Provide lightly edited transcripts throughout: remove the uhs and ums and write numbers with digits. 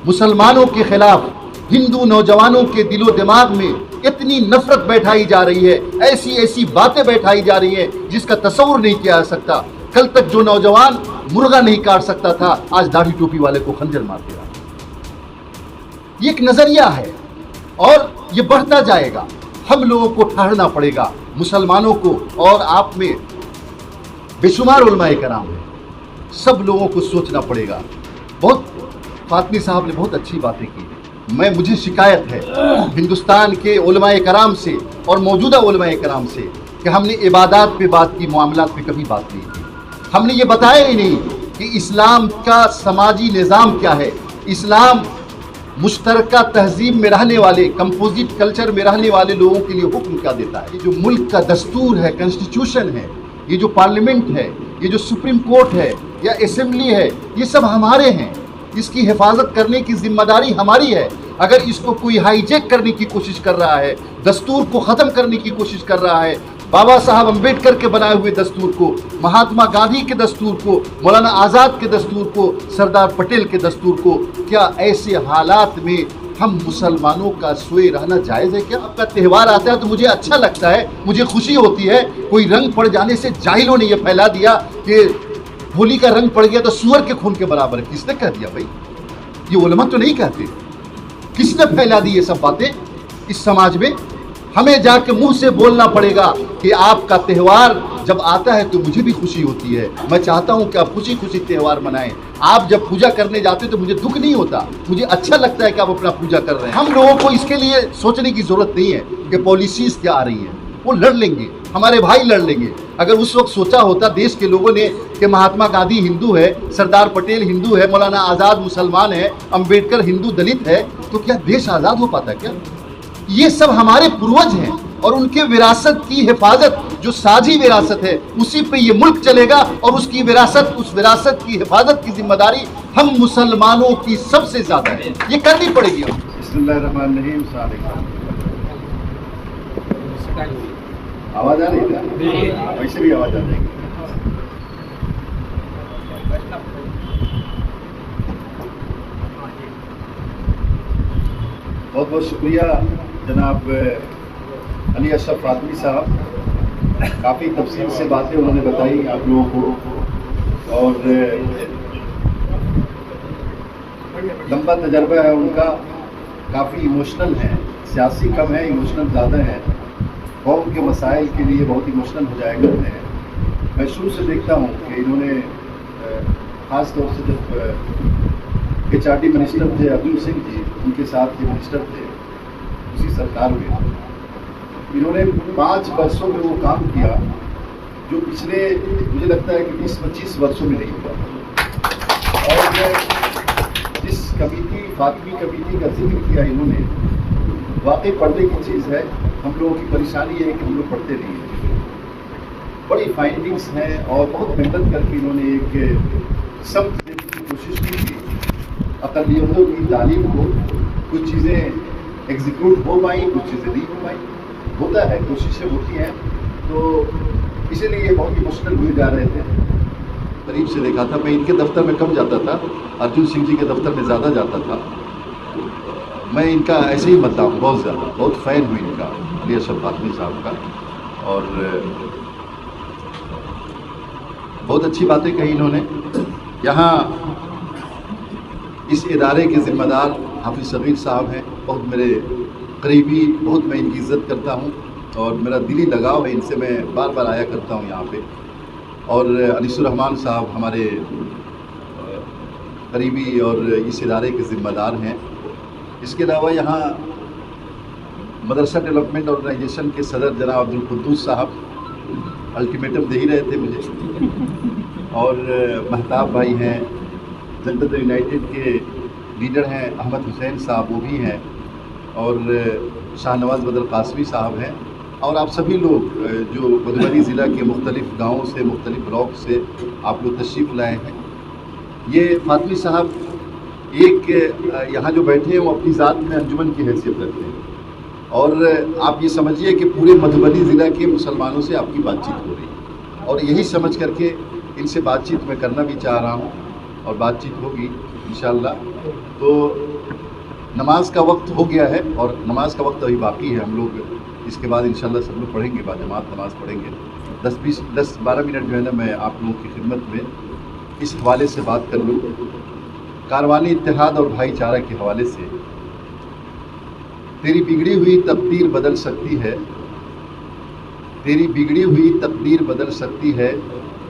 मुसलमानों के खिलाफ हिंदू नौजवानों के दिलो दिमाग में इतनी नफरत बैठाई जा रही है, ऐसी ऐसी बातें बैठाई जा रही हैं जिसका तस्वुर नहीं किया जा सकता। कल तक जो नौजवान मुर्गा नहीं काट सकता था, आज दाढ़ी टोपी वाले को खंजर मार देगा। ये एक नजरिया है और ये बढ़ता जाएगा। हम लोगों को ठहरना पड़ेगा, मुसलमानों को, और आप में बेशुमार उलमाए कराम है, सब लोगों को सोचना पड़ेगा। बहुत फातमी साहब ने बहुत अच्छी बातें की। मुझे शिकायत है हिंदुस्तान के उलमाए कराम से और मौजूदा उलमाए कराम से कि हमने इबादत पे बात की, मामलात पे कभी बात नहीं की। हमने ये बताया ही नहीं कि इस्लाम का समाजी निज़ाम क्या है। इस्लाम मुश्तरका तहजीब में रहने वाले, कंपोजिट कल्चर में रहने वाले लोगों के लिए हुक्म क्या देता है। ये जो मुल्क का दस्तूर है, कॉन्स्टिट्यूशन है, ये जो पार्लियामेंट है, ये जो सुप्रीम कोर्ट है या असेंबली है, ये सब हमारे हैं। इसकी हिफाजत करने की जिम्मेदारी हमारी है। अगर इसको कोई हाईजैक करने की कोशिश कर रहा है, दस्तूर को ख़त्म करने की कोशिश कर रहा है, बाबा साहब अम्बेडकर के बनाए हुए दस्तूर को, महात्मा गांधी के दस्तूर को, मौलाना आज़ाद के दस्तूर को, सरदार पटेल के दस्तूर को, क्या ऐसे हालात में हम मुसलमानों का सोए रहना जायज़ है क्या? आपका त्यौहार आता है तो मुझे अच्छा लगता है, मुझे खुशी होती है। कोई रंग पड़ जाने से जाहिलों ने यह फैला दिया कि होली का रंग पड़ गया तो सूअर के खून के बराबर है। किसने कह दिया भाई? ये उलमा तो नहीं कहते। किसने फैला दी ये सब बातें इस समाज में? हमें जाके मुंह से बोलना पड़ेगा कि आपका त्यौहार जब आता है तो मुझे भी खुशी होती है। मैं चाहता हूं कि आप खुशी खुशी त्यौहार मनाएं। आप जब पूजा करने जाते हो तो मुझे दुख नहीं होता, मुझे अच्छा लगता है कि आप अपना पूजा कर रहे हैं। हम लोगों को इसके लिए सोचने की जरूरत नहीं है कि पॉलिसीज क्या आ रही हैं, वो लड़ लेंगे, हमारे भाई लड़ लेंगे। अगर उस वक्त सोचा होता देश के लोगों ने कि महात्मा गांधी हिंदू है, सरदार पटेल हिंदू है, मौलाना आज़ाद मुसलमान है, अम्बेडकर हिंदू दलित है, तो क्या देश आज़ाद हो पाता क्या? ये सब हमारे पूर्वज हैं और उनके विरासत की हिफाजत, जो साझी विरासत है, उसी पे ये मुल्क चलेगा और उसकी विरासत, उस विरासत की हिफाजत की जिम्मेदारी हम मुसलमानों की सबसे ज्यादा है। ये करनी पड़ेगी। बिस्मिल्लाहिर्रहमानिर्रहीम। आवाज आ रही है? वैसे भी आवाज आ जाएगी। बहुत बहुत शुक्रिया जनाब अली अशरफ फातमी साहब। काफ़ी तफसील से बातें उन्होंने बताई आप लोगों को और लंबा तजर्बा है उनका, काफ़ी इमोशनल है, सियासी कम है, इमोशनल ज़्यादा है। कौम के मसाइल के लिए बहुत इमोशनल हो जाया करते हैं। मैं शुरू से देखता हूँ कि इन्होंने ख़ास तौर से जब HRD मिनिस्टर थे अब्दुल सिंह जी, उनके साथ जो मिनिस्टर थे उसी सरकार में, इन्होंने 5 वर्षों में वो काम किया जो पिछले मुझे लगता है कि 20-25 वर्षों में नहीं हुआ। और जिस कमेटी, फातमी कमेटी का जिक्र किया इन्होंने, वाकई पढ़ने की चीज़ है। हम लोगों की परेशानी है कि हम लोग पढ़ते नहीं हैं। बड़ी फाइंडिंग्स हैं और बहुत मेहनत करके इन्होंने एक समझ देने की कोशिश की थी अक़लियतों की तालीम को। कुछ चीज़ें एग्जीक्यूट हो पाई, कुछ चीज़ें नहीं हो पाई। होता है, कोशिशें होती हैं, तो इसीलिए बहुत इमोशनल हुए जा रहे थे। करीब से देखा था, मैं इनके दफ्तर में कम जाता था, अर्जुन सिंह जी के दफ्तर में ज़्यादा जाता था। मैं इनका ऐसे ही बनता हूँ, बहुत ज़्यादा, बहुत फ़ैन हूँ इनका, अली अशरफ फातमी साहब का। और बहुत अच्छी बातें कही इन्होंने। यहाँ इस इदारे के ज़िम्मेदार हाफिज़ सगीर साहब हैं, बहुत मेरे करीबी, बहुत मैं इनकी इज़्ज़त करता हूँ और मेरा दिली लगाव है इनसे। मैं बार बार आया करता हूँ यहाँ पे। और अनीसुर्रहमान साहब हमारे करीबी और इस इदारे के ज़िम्मेदार हैं। इसके अलावा यहाँ मदरसा डेवलपमेंट ऑर्गेनाइजेशन के सदर जनाब अब्दुल कुद्दूस साहब अल्टीमेटम दे ही रहे थे मुझे। और महताब भाई हैं, जनता यूनाइटेड के लीडर हैं अहमद हुसैन साहब, वो भी हैं। और शाहनवाज़ बदर कासमी साहब हैं। और आप सभी लोग जो मधुबनी ज़िला के मुख्तलिफ़ गाँवों से, मुख्तलिफ़ ब्लॉक से आप लोग तशरीफ़ लाए हैं। ये फातमी साहब एक यहाँ जो बैठे हैं वो अपनी ज़ात में अंजुमन की हैसियत रखते हैं। और आप ये समझिए कि पूरे मधुबनी ज़िला के मुसलमानों से आपकी बातचीत हो रही है। और यही समझ करके इनसे बातचीत मैं करना भी चाह रहा हूँ और बातचीत होगी इंशाअल्लाह। तो नमाज का वक्त हो गया है और नमाज का वक्त अभी बाकी है। हम लोग इसके बाद इंशाल्लाह सब लोग पढ़ेंगे, बाद जमात नमाज पढ़ेंगे। 10-12 मिनट जो है ना, मैं आप लोगों की खिदमत में इस हवाले से बात कर लूँ, कारवानी इत्तेहाद और भाईचारा के हवाले से। तेरी बिगड़ी हुई तकदीर बदल सकती है, तेरी बिगड़ी हुई तकदीर बदल सकती है,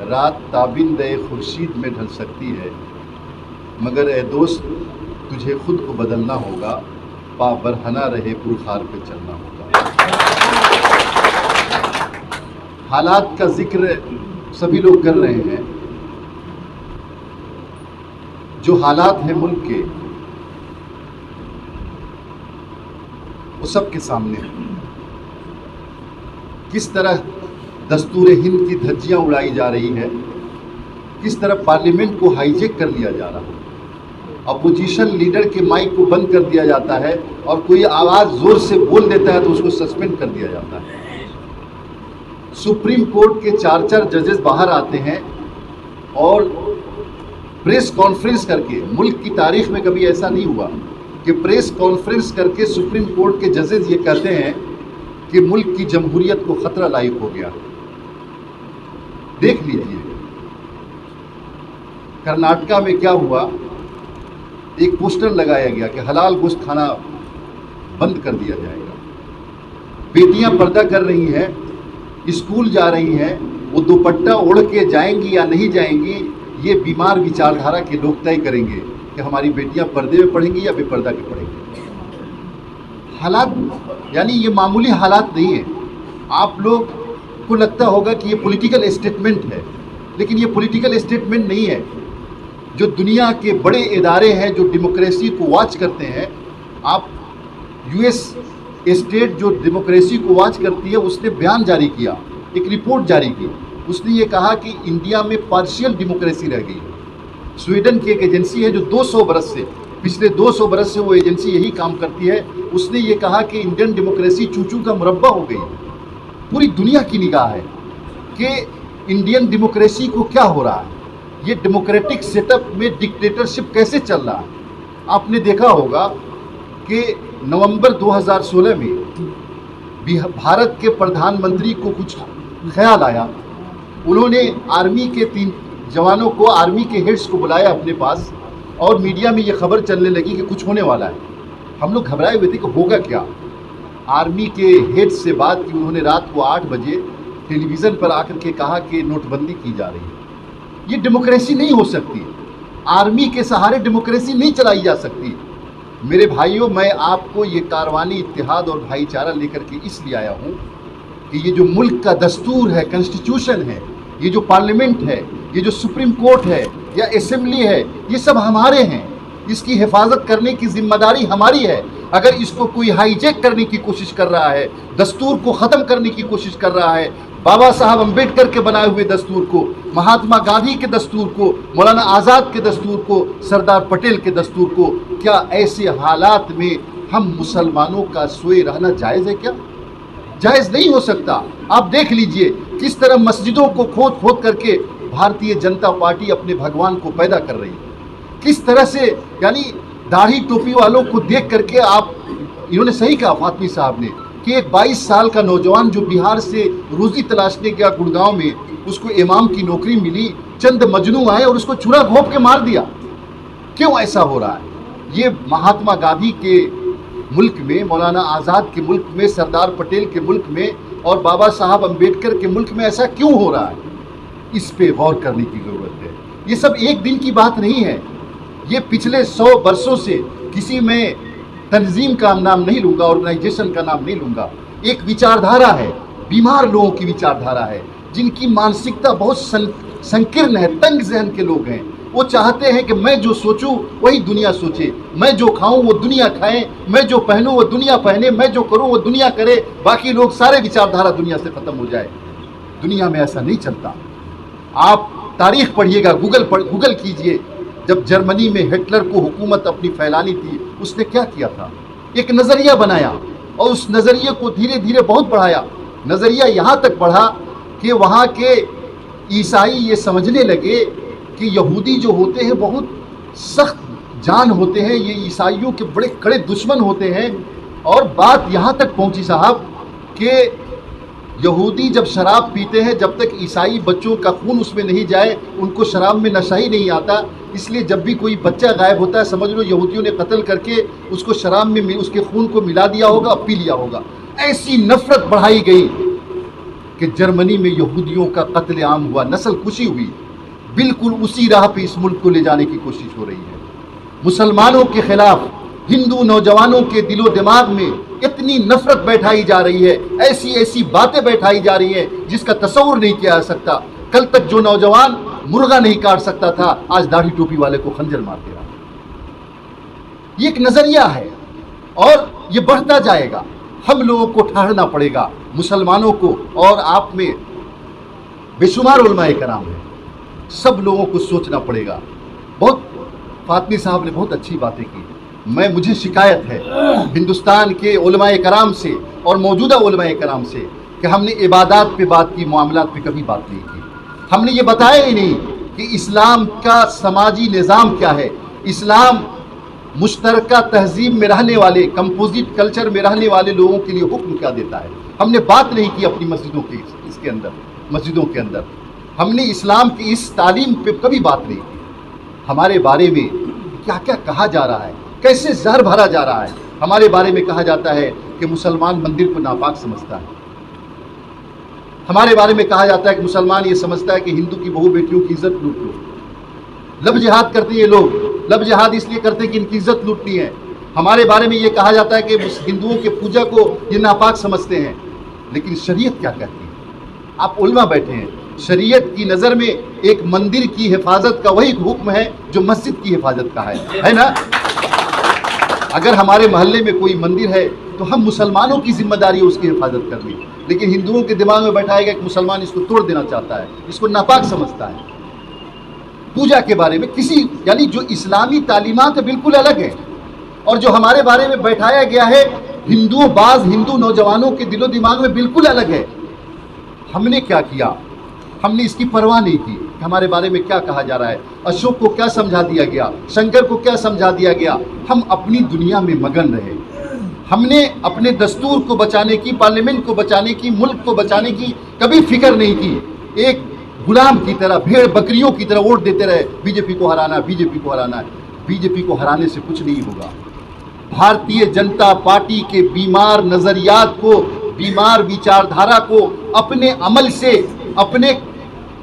रात ताबिंदे खुर्शीद में ढल सकती है, मगर ए दोस्त तुझे खुद को बदलना होगा, पा बरहना रहे पुरखार पे चलना होगा। हालात का जिक्र सभी लोग कर रहे हैं, जो हालात हैं मुल्क के वो सबके सामने है। किस तरह दस्तूर हिंद की धज्जियां उड़ाई जा रही है, किस तरह पार्लियामेंट को हाईजेक कर लिया जा रहा है, अपोजिशन लीडर के माइक को बंद कर दिया जाता है और कोई आवाज़ ज़ोर से बोल देता है तो उसको सस्पेंड कर दिया जाता है। सुप्रीम कोर्ट के 4 जजेस बाहर आते हैं और प्रेस कॉन्फ्रेंस करके, मुल्क की तारीख में कभी ऐसा नहीं हुआ कि प्रेस कॉन्फ्रेंस करके सुप्रीम कोर्ट के जजेस ये कहते हैं कि मुल्क की जमहूरियत को खतरा लायक हो गया। देख लीजिए कर्नाटका में क्या हुआ, एक पोस्टर लगाया गया कि हलाल गोश्त खाना बंद कर दिया जाएगा। बेटियां पर्दा कर रही हैं, स्कूल जा रही हैं, वो दुपट्टा ओढ़ के जाएंगी या नहीं जाएंगी, ये बीमार विचारधारा के लोग तय करेंगे कि हमारी बेटियां पर्दे में पढ़ेंगी या बेपर्दा के पढ़ेंगी। हालात यानी ये मामूली हालात नहीं है। आप लोग को लगता होगा कि ये पॉलिटिकल स्टेटमेंट है, लेकिन ये पॉलिटिकल स्टेटमेंट नहीं है। जो दुनिया के बड़े इदारे हैं जो डेमोक्रेसी को वॉच करते हैं, आप यूएस स्टेट जो डेमोक्रेसी को वॉच करती है, उसने बयान जारी किया, एक रिपोर्ट जारी की। उसने ये कहा कि इंडिया में पार्शियल डेमोक्रेसी रह गई। स्वीडन की एक एजेंसी है जो 200 बरस से, पिछले 200 बरस से वो एजेंसी यही काम करती है। उसने ये कहा कि इंडियन डेमोक्रेसी चूचू का मुरब्बा हो गई। पूरी दुनिया की निगाह है कि इंडियन डेमोक्रेसी को क्या हो रहा है, ये डेमोक्रेटिक सेटअप में डिक्टेटरशिप कैसे चल रहा है। आपने देखा होगा कि नवंबर 2016 में भारत के प्रधानमंत्री को कुछ ख्याल आया, उन्होंने आर्मी के 3 जवानों को, आर्मी के हेड्स को बुलाया अपने पास और मीडिया में ये खबर चलने लगी कि कुछ होने वाला है। हम लोग घबराए हुए थे कि होगा क्या। आर्मी के हेड्स से बात की उन्होंने, रात को 8 बजे टेलीविज़न पर आकर के कहा कि नोटबंदी की जा रही है। ये डेमोक्रेसी नहीं हो सकती, आर्मी के सहारे डेमोक्रेसी नहीं चलाई जा सकती। मेरे भाइयों, मैं आपको ये कारवानी इत्तेहाद और भाईचारा लेकर के इसलिए आया हूँ कि ये जो मुल्क का दस्तूर है, कॉन्स्टिट्यूशन है, ये जो पार्लियामेंट है, ये जो सुप्रीम कोर्ट है या असेंबली है, ये सब हमारे हैं। इसकी हिफाजत करने की जिम्मेदारी हमारी है। अगर इसको कोई हाईजैक करने की कोशिश कर रहा है, दस्तूर को ख़त्म करने की कोशिश कर रहा है, बाबा साहब अम्बेडकर के बनाए हुए दस्तूर को, महात्मा गांधी के दस्तूर को, मौलाना आज़ाद के दस्तूर को, सरदार पटेल के दस्तूर को, क्या ऐसे हालात में हम मुसलमानों का सोए रहना जायज़ है? क्या जायज़ नहीं हो सकता। आप देख लीजिए किस तरह मस्जिदों को खोद खोद करके भारतीय जनता पार्टी अपने भगवान को पैदा कर रही है। किस तरह से, यानी दाढ़ी टोपी वालों को देख करके आप, इन्होंने सही कहा फातमी साहब ने कि एक 22 साल का नौजवान जो बिहार से रोज़ी तलाशने गया गुड़गांव में, उसको इमाम की नौकरी मिली, चंद मजनू आए और उसको छुरा घोंप के मार दिया। क्यों ऐसा हो रहा है? ये महात्मा गांधी के मुल्क में, मौलाना आज़ाद के मुल्क में, सरदार पटेल के मुल्क में और बाबा साहब अम्बेडकर के मुल्क में ऐसा क्यों हो रहा है? इस पे गौर करने की ज़रूरत है। ये सब एक दिन की बात नहीं है, ये पिछले 100 वर्षों से, किसी में तंजीम का नाम नहीं लूँगा, ऑर्गेनाइजेशन का नाम नहीं लूँगा, एक विचारधारा है, बीमार लोगों की विचारधारा है, जिनकी मानसिकता बहुत संकीर्ण है, तंग जहन के लोग हैं। वो चाहते हैं कि मैं जो सोचूं वही दुनिया सोचे, मैं जो खाऊं वो दुनिया खाए, मैं जो पहनूं वो दुनिया पहने, मैं जो करूं वो दुनिया करे, बाकी लोग सारे विचारधारा दुनिया से ख़त्म हो जाए। दुनिया में ऐसा नहीं चलता। आप तारीख पढ़िएगा, गूगल कीजिए। जब जर्मनी में हिटलर को हुकूमत अपनी फैलानी थी, उसने क्या किया था? एक नज़रिया बनाया और उस नज़रिए को धीरे धीरे बहुत बढ़ाया। नज़रिया यहाँ तक बढ़ा कि वहाँ के ईसाई ये समझने लगे कि यहूदी जो होते हैं बहुत सख्त जान होते हैं, ये ईसाइयों के बड़े कड़े दुश्मन होते हैं। और बात यहाँ तक पहुँची साहब कि यहूदी जब शराब पीते हैं, जब तक ईसाई बच्चों का खून उसमें नहीं जाए उनको शराब में नशा ही नहीं आता। इसलिए जब भी कोई बच्चा गायब होता है, समझ लो यहूदियों ने कत्ल करके उसको शराब में उसके खून को मिला दिया होगा, पी लिया होगा। ऐसी नफरत बढ़ाई गई कि जर्मनी में यहूदियों का कत्लेआम हुआ, नस्ल कुशी हुई। बिल्कुल उसी राह पे इस मुल्क को ले जाने की कोशिश हो रही है। मुसलमानों के खिलाफ हिंदू नौजवानों के दिलो दिमाग में इतनी नफरत बैठाई जा रही है, ऐसी ऐसी बातें बैठाई जा रही हैं जिसका तस्वुर नहीं किया जा सकता। कल तक जो नौजवान मुर्गा नहीं काट सकता था, आज दाढ़ी टोपी वाले को खंजर मार दे रहा। ये एक नजरिया है और ये बढ़ता जाएगा। हम लोगों को ठहरना पड़ेगा, मुसलमानों को, और आप में बेशुमार उलमाए कराम है, सब लोगों को सोचना पड़ेगा। बहुत फातमी साहब ने बहुत अच्छी बातें की। मुझे शिकायत है हिंदुस्तान के उलमाए कराम से और मौजूदा उलमाए कराम से कि हमने इबादत पे बात की, मामलात पे कभी बात नहीं की। हमने ये बताया ही नहीं कि इस्लाम का समाजी निज़ाम क्या है, इस्लाम मुश्तरका तहजीब में रहने वाले, कंपोजिट कल्चर में रहने वाले लोगों के लिए हुक्म क्या देता है। हमने बात नहीं की अपनी मस्जिदों के इसके अंदर, मस्जिदों के अंदर हमने इस्लाम की इस तालीम पे कभी बात नहीं की। हमारे बारे में क्या क्या कहा जा रहा है, कैसे जहर भरा जा रहा है। हमारे बारे में कहा जाता है कि मुसलमान मंदिर को नापाक समझता है। हमारे बारे में कहा जाता है कि मुसलमान ये समझता है कि हिंदू की बहू बेटियों की इज्जत लूट लो। लब जिहाद करते हैं ये लोग, लब जिहाद इसलिए करते हैं कि इनकी इज्जत लूटनी है। हमारे बारे में ये कहा जाता है कि हिंदुओं के पूजा को ये नापाक समझते हैं। लेकिन शरीयत क्या कहती है? आप उलमा बैठे हैं, शरीयत की नज़र में एक मंदिर की हिफाजत का वही हुक्म है जो मस्जिद की हिफाजत का है ना। अगर हमारे मोहल्ले में कोई मंदिर है तो हम मुसलमानों की जिम्मेदारी है उसकी हिफाजत करनी। लेकिन हिंदुओं के दिमाग में बैठाया गया कि मुसलमान इसको तोड़ देना चाहता है, इसको नापाक समझता है। पूजा के बारे में किसी, यानी जो इस्लामी तालीमात है बिल्कुल अलग है, और जो हमारे बारे में बैठाया गया है हिंदू नौजवानों के दिलो दिमाग में बिल्कुल अलग है। हमने क्या किया? हमने इसकी परवाह नहीं की कि हमारे बारे में क्या कहा जा रहा है। अशोक को क्या समझा दिया गया, शंकर को क्या समझा दिया गया। हम अपनी दुनिया में मगन रहे। हमने अपने दस्तूर को बचाने की, पार्लियामेंट को बचाने की, मुल्क को बचाने की कभी फिक्र नहीं की। एक गुलाम की तरह, भेड़ बकरियों की तरह वोट देते रहे, बीजेपी को हराना, बीजेपी को हराना है। बीजेपी को हराने से कुछ नहीं होगा। भारतीय जनता पार्टी के बीमार नजरियात को, बीमार विचारधारा को अपने अमल से, अपने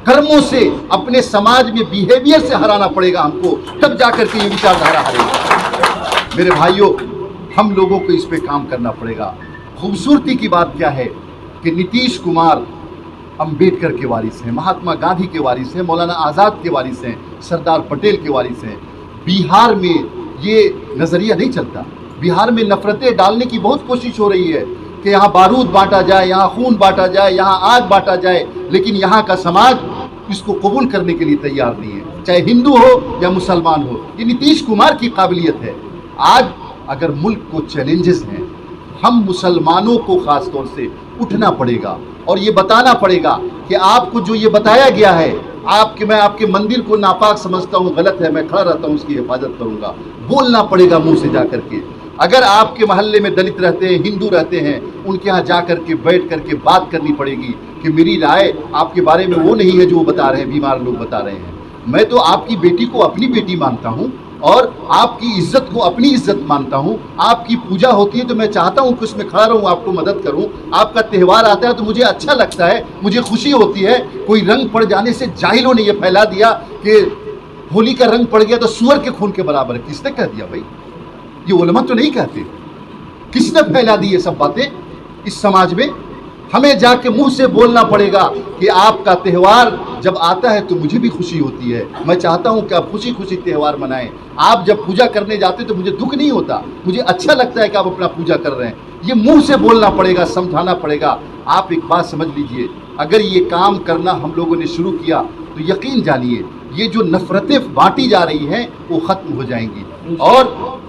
कर्मों से, अपने समाज में बिहेवियर से हराना पड़ेगा हमको, तब जाकर के ये विचारधारा हारेगी। मेरे भाइयों, हम लोगों को इस पे काम करना पड़ेगा। खूबसूरती की बात क्या है कि नीतीश कुमार अंबेडकर के वारिस हैं, महात्मा गांधी के वारिस हैं, मौलाना आज़ाद के वारिस हैं, सरदार पटेल के वारिस हैं। बिहार में ये नज़रिया नहीं चलता। बिहार में नफरतें डालने की बहुत कोशिश हो रही है कि यहाँ बारूद बांटा जाए, यहाँ खून बांटा जाए, यहाँ आग बांटा जाए, लेकिन यहाँ का समाज इसको कबूल करने के लिए तैयार नहीं है, चाहे हिंदू हो या मुसलमान हो। ये नीतीश कुमार की काबिलियत है। आज अगर मुल्क को चैलेंजेस हैं, हम मुसलमानों को ख़ास तौर से उठना पड़ेगा और ये बताना पड़ेगा कि आपको जो ये बताया गया है, मैं आपके मंदिर को नापाक समझता हूँ, गलत है, मैं खड़ा रहता हूँ, उसकी हिफाजत करूँगा। बोलना पड़ेगा मुँह से जा कर के। अगर आपके मोहल्ले में दलित रहते हैं, हिंदू रहते हैं, उनके यहाँ जा कर के बैठ कर के बात करनी पड़ेगी कि मेरी राय आपके बारे में वो नहीं है जो वो बता रहे हैं, बीमार लोग बता रहे हैं। मैं तो आपकी बेटी को अपनी बेटी मानता हूँ और आपकी इज्जत को अपनी इज्जत मानता हूँ। आपकी पूजा होती है तो मैं चाहता हूँ कि उसमें खड़ा रहूँ, आपको मदद करूँ। आपका त्यौहार आता है तो मुझे अच्छा लगता है, मुझे खुशी होती है। कोई रंग पड़ जाने से जाहिलों ने यह फैला दिया कि होली का रंग पड़ गया तो सुअर के खून के बराबर है। किसने कह दिया भाई? ये उलमा तो नहीं कहते। किसने फैला दी ये सब बातें इस समाज में? हमें जाके मुंह से बोलना पड़ेगा कि आपका त्यौहार जब आता है तो मुझे भी खुशी होती है। मैं चाहता हूं कि आप खुशी खुशी त्यौहार मनाएं। आप जब पूजा करने जाते तो मुझे दुख नहीं होता, मुझे अच्छा लगता है कि आप अपना पूजा कर रहे हैं। ये मुंह से बोलना पड़ेगा, समझाना पड़ेगा। आप एक बात समझ लीजिए, अगर ये काम करना हम लोगों ने शुरू किया तो यकीन जानिए ये जो नफरतें बांटी जा रही हैं वो ख़त्म हो जाएंगी। और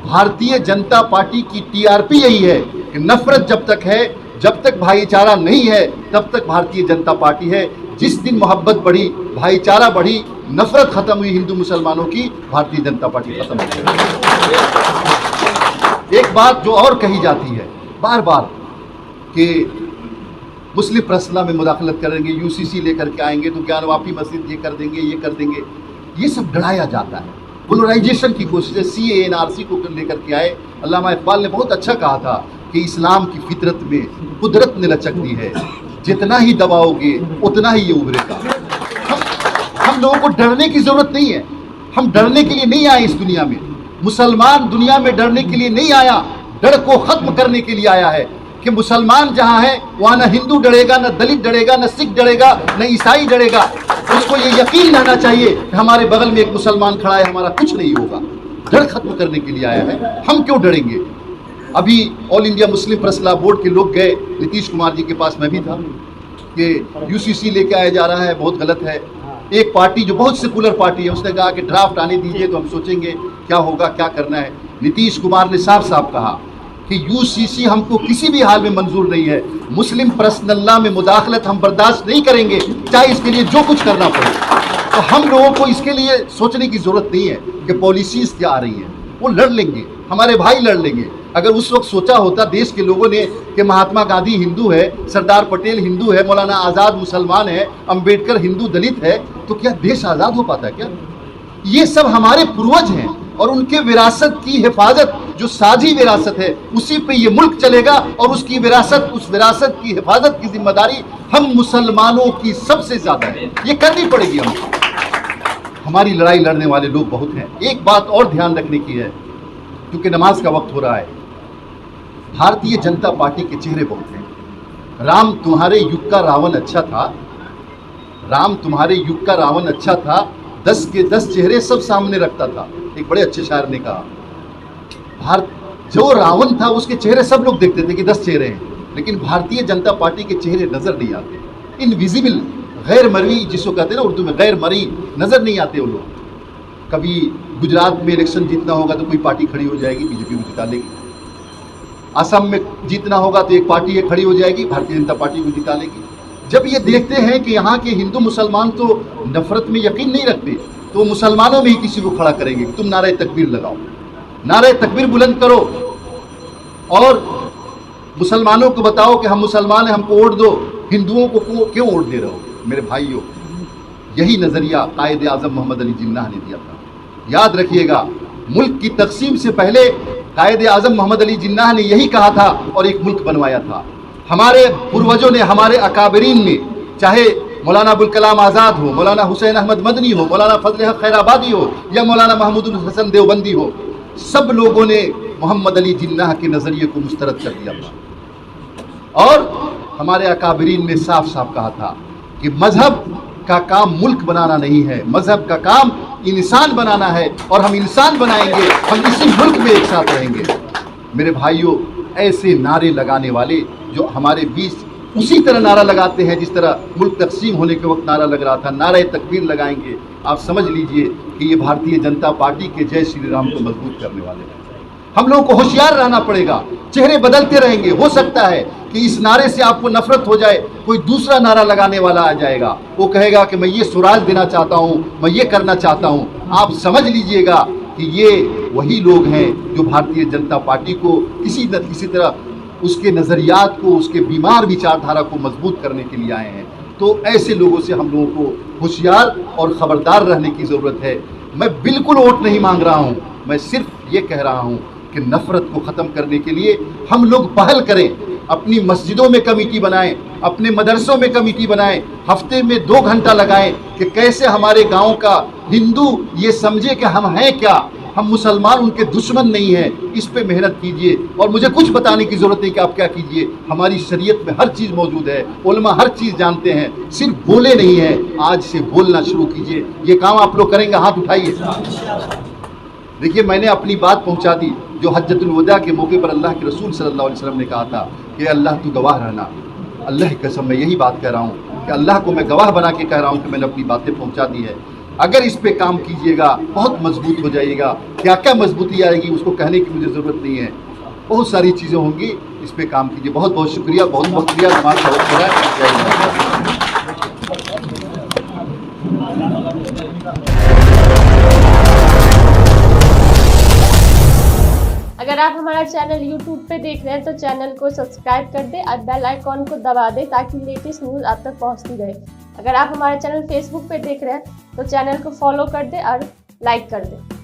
भारतीय जनता पार्टी की टीआरपी यही है कि नफरत जब तक है, जब तक भाईचारा नहीं है, तब तक भारतीय जनता पार्टी है। जिस दिन मोहब्बत बढ़ी, भाईचारा बढ़ी, नफरत खत्म हुई हिंदू मुसलमानों की, भारतीय जनता पार्टी खत्म हो गई। एक बात जो और कही जाती है बार बार कि मुस्लिम प्रसला में मुदाखलत करेंगे, यूसीसी लेकर के आएंगे तो ज्ञानवापी मस्जिद ये कर देंगे, ये कर देंगे, ये सब डराया जाता है। पोलराइजेशन की कोशिश है, CAA NRC को लेकर के आए। अल्लामा इकबाल ने बहुत अच्छा कहा था कि इस्लाम की फितरत में कुदरत ने लचक दी है, जितना ही दबाओगे उतना ही ये उभरेगा। हम लोगों को डरने की ज़रूरत नहीं है, हम डरने के लिए नहीं आए इस दुनिया में। मुसलमान दुनिया में डरने के लिए नहीं आया, डर को ख़त्म करने के लिए आया है कि मुसलमान जहाँ है वहाँ न हिंदू डरेगा, न दलित डरेगा, न सिख डरेगा, न ईसाई डरेगा। उसको ये यकीन रहना चाहिए कि हमारे बगल में एक मुसलमान खड़ा है, हमारा कुछ नहीं होगा। डर खत्म करने के लिए आया है, हम क्यों डरेंगे। अभी all India Muslim personal law board के लोग गए नीतीश कुमार जी के पास, मैं भी था, कि UCC लेके आया जा रहा है, बहुत गलत है। एक पार्टी जो बहुत सेकुलर पार्टी है उसने कहा कि ड्राफ्ट आने दीजिए तो हम सोचेंगे क्या होगा, क्या करना है। नीतीश कुमार ने साफ साफ कहा कि UCC हमको किसी भी हाल में मंजूर नहीं है, मुस्लिम पर्सनल लॉ में मुदाखलत हम बर्दाश्त नहीं करेंगे, चाहे इसके लिए जो कुछ करना पड़े। तो हम लोगों को इसके लिए सोचने की ज़रूरत नहीं है कि पॉलिसीज़ क्या आ रही हैं, वो लड़ लेंगे, हमारे भाई लड़ लेंगे। अगर उस वक्त सोचा होता देश के लोगों ने कि महात्मा गांधी हिंदू है, सरदार पटेल हिंदू है, मौलाना आज़ाद मुसलमान है, अंबेडकर हिंदू दलित है, तो क्या देश आज़ाद हो पाता क्या। ये सब हमारे पूर्वज हैं और उनके विरासत की हिफाजत, जो साझी विरासत है, उसी पे ये मुल्क चलेगा और उसकी विरासत, उस विरासत की हिफाजत की जिम्मेदारी हम मुसलमानों की सबसे ज़्यादा है, ये करनी पड़ेगी हमको। हमारी लड़ाई लड़ने वाले लोग बहुत हैं। एक बात और ध्यान रखने की है, क्योंकि नमाज का वक्त हो रहा है। भारतीय जनता पार्टी के चेहरे बहुत हैं। राम तुम्हारे युग का रावण अच्छा था, राम तुम्हारे युग का रावण अच्छा था, 10 के 10 चेहरे सब सामने रखता था। एक बड़े अच्छे शायर ने कहा, भारत जो रावण था उसके चेहरे सब लोग देखते थे कि 10 चेहरे हैं, लेकिन भारतीय जनता पार्टी के चेहरे नजर नहीं आते। इनविजिबल, गैर मरवी जिसको कहते हैं ना उर्दू में, गैर मरी, नजर नहीं आते वो लोग। कभी गुजरात में इलेक्शन जीतना होगा तो कोई पार्टी खड़ी हो जाएगी, बीजेपी को जिता लेगी। असम में जीतना होगा तो एक पार्टी खड़ी हो जाएगी, भारतीय जनता पार्टी को जिता लेगी। जब ये देखते हैं कि यहाँ के हिंदू मुसलमान तो नफरत में यकीन नहीं रखते, तो मुसलमानों में ही किसी को खड़ा करेंगे। तुम नारे तकबीर लगाओ, नारे तकबीर बुलंद करो और मुसलमानों को बताओ कि हम मुसलमान हैं, हमको वोट दो। हिंदुओं को क्यों वोट दे रहे हो। मेरे भाइयों, यही नज़रिया कायदे आज़म मोहम्मद अली जिन्नाह ने दिया था। याद रखिएगा, मुल्क की तकसीम से पहले कायदे आज़म मोहम्मद अली जिन्नाह ने यही कहा था और एक मुल्क बनवाया था। हमारे पूर्वजों ने, हमारे अकाबरीन ने, चाहे मौलाना अबुल कलाम आज़ाद हो, मौलाना हुसैन अहमद मदनी हो, मौलाना फजल हक खैराबादी हो या मौलाना महमूद हसन देवबंदी हो, सब लोगों ने मोहम्मद अली जिन्नाह के नज़रिए को मुस्तरद कर दिया था। और हमारे अकाबरीन ने साफ साफ कहा था कि मजहब का काम मुल्क बनाना नहीं है, मजहब का काम इंसान बनाना है, और हम इंसान बनाएंगे, हम इसी मुल्क में एक साथ रहेंगे। मेरे भाइयों, ऐसे नारे लगाने वाले जो हमारे बीच उसी तरह नारा लगाते हैं जिस तरह मुल्क तकसीम होने के वक्त नारा लग रहा था, नारे तकबीर लगाएंगे। आप समझ लीजिए कि ये भारतीय जनता पार्टी के जय श्री राम को मजबूत करने वाले हैं। हम लोगों को होशियार रहना पड़ेगा, चेहरे बदलते रहेंगे। हो सकता है कि इस नारे से आपको नफरत हो जाए, कोई दूसरा नारा लगाने वाला आ जाएगा, वो कहेगा कि मैं ये सुराज देना चाहता हूँ, मैं ये करना चाहता हूँ। आप समझ लीजिएगा कि ये वही लोग हैं जो भारतीय जनता पार्टी को किसी न किसी तरह उसके नज़रियात को, उसके बीमार विचारधारा को मजबूत करने के लिए आए हैं। तो ऐसे लोगों से हम लोगों को होशियार और ख़बरदार रहने की ज़रूरत है। मैं बिल्कुल वोट नहीं मांग रहा हूँ, मैं सिर्फ ये कह रहा हूँ कि नफ़रत को ख़त्म करने के लिए हम लोग पहल करें। अपनी मस्जिदों में कमेटी बनाएं, अपने मदरसों में कमेटी बनाएं, हफ्ते में 2 घंटा लगाएं कि कैसे हमारे गांव का हिंदू ये समझे कि हम हैं क्या, हम मुसलमान उनके दुश्मन नहीं हैं। इस पे मेहनत कीजिए और मुझे कुछ बताने की ज़रूरत नहीं कि आप क्या कीजिए। हमारी शरीयत में हर चीज़ मौजूद है, उलमा हर चीज़ जानते हैं, सिर्फ बोले नहीं हैं। आज से बोलना शुरू कीजिए। ये काम आप लोग करेंगे, हाथ उठाइए। देखिए, मैंने अपनी बात पहुंचा दी जो हज्जतुल वदा के मौके पर अल्लाह के रसूल सल्लल्लाहु अलैहि वसल्लम ने कहा था कि अल्लाह तू गवाह रहना। अल्लाह की कसम मैं यही बात कह रहा हूँ कि अल्लाह को मैं गवाह बना के कह रहा हूँ कि मैंने अपनी बातें पहुँचा दी है। अगर इस पे काम कीजिएगा बहुत मजबूत हो जाइएगा। क्या क्या मजबूती आएगी उसको कहने की मुझे ज़रूरत नहीं है, बहुत सारी चीज़ें होंगी। इस पे काम कीजिए। बहुत बहुत शुक्रिया, बहुत बहुत शुक्रिया। नमाज का वक्त हो रहा है। अगर आप हमारा चैनल YouTube पे देख रहे हैं तो चैनल को सब्सक्राइब कर दें और बेल आइकॉन को दबा दें ताकि लेटेस्ट न्यूज़ आप तक पहुंचती रहे। अगर आप हमारा चैनल Facebook पे देख रहे हैं तो चैनल को फॉलो कर दें और लाइक कर दें।